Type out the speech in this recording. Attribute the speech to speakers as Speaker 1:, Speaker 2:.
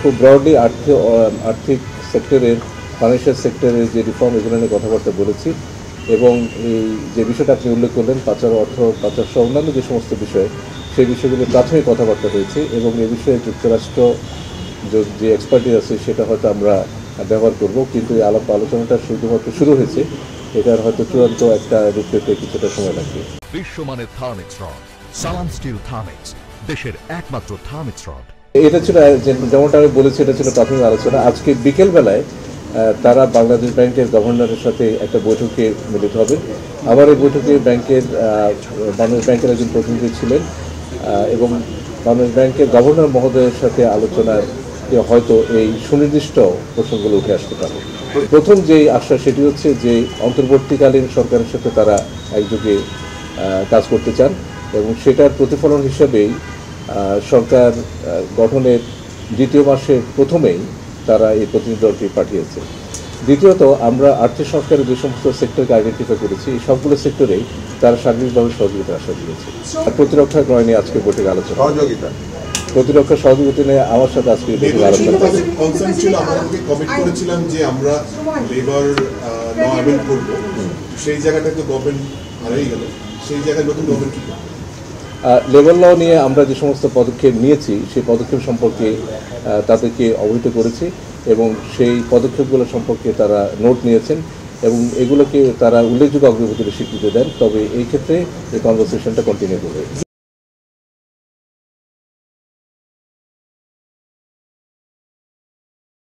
Speaker 1: খুব ব্রডলি আর্থিক সেক্টরের, ফাইন্যান্সিয়াল সেক্টরের যে রিফর্ম, এগুলো নিয়ে কথাবার্তা বলেছি। এবং এই যে বিষয়টা আপনি উল্লেখ করলেন, পাচার অর্থ পাচার সহ অন্যান্য যে সমস্ত বিষয়, সেই বিষয়গুলো প্রাথমিক কথাবার্তা হয়েছে। এবং এ বিষয়ে যুক্তরাষ্ট্র যে এক্সপার্টিস আছে সেটা হয়তো আমরা ব্যবহার করব, কিন্তু এই আলোচনাটা শুধুমাত্র শুরু হয়েছে, এটার হয়তো চূড়ান্ত একটা রূপ পেতে কিছুটা সময় লাগবে।
Speaker 2: বিশ্বমানের থার্মিক্স রড, সালাম স্টিল থার্মিক্স, দেশের একমাত্র থার্মিক্স রড।
Speaker 1: এটা ছিল, যেমনটা আমি বলেছি, এটা ছিল প্রাথমিক আলোচনা। আজকে বিকেলবেলায় তারা বাংলাদেশ ব্যাংকের গভর্নরের সাথে একটা বৈঠকে মিলিত হবেন। আবার এই বৈঠকে বাংলাদেশ ব্যাংকের একজন প্রতিনিধি ছিলেন এবং বাংলাদেশ ব্যাংকের গভর্নর মহোদয়ের সাথে আলোচনার হয়তো এই সুনির্দিষ্ট প্রশ্নগুলো উঠে আসতে পারে। প্রথম যেই আশ্বাস সেটি হচ্ছে যে অন্তর্বর্তীকালীন সরকারের সাথে তারা একযোগে কাজ করতে চান এবং সেটার প্রতিফলন হিসেবেই সরকার গঠনের দ্বিতীয় মাসের প্রথমেই তারা এই প্রতিনিধি দলকে পাঠিয়েছে। দ্বিতীয়ত, আমরা আর্থিক সংস্কারের যে সমস্ত সেক্টরকে আইডেন্টিফাই করেছি, এই সবগুলো সেক্টরেই তারা সার্বিকভাবে সহযোগিতার আশা দিয়েছে। প্রতিরক্ষা ক্রয় নিয়ে আজকে বৈঠকে আলোচনা, প্রতিরক্ষা সহযোগিতা নিয়ে আমার সাথে আজকে বৈঠকে আলোচনা
Speaker 3: করেছিলাম যে আমরা লেবার ল অ্যামেন্ড করব, সেই জায়গাটাতে গভর্নমেন্ট হারিয়ে গেল, সেই জায়গায় নতুন গভর্নমেন্ট কি করবে?
Speaker 1: লেবার ল নিয়ে আমরা যে সমস্ত পদক্ষেপ নিয়েছি সেই পদক্ষেপ সম্পর্কে তাদেরকে অবহিত করেছি এবং সেই পদক্ষেপগুলো সম্পর্কে তারা নোট নিয়েছেন এবং এগুলোকে তারা উল্লেখযোগ্য অগ্রগতির স্বীকৃতি দেন। তবে এই ক্ষেত্রে এই কনভারসেশনটা কন্টিনিউ করবে।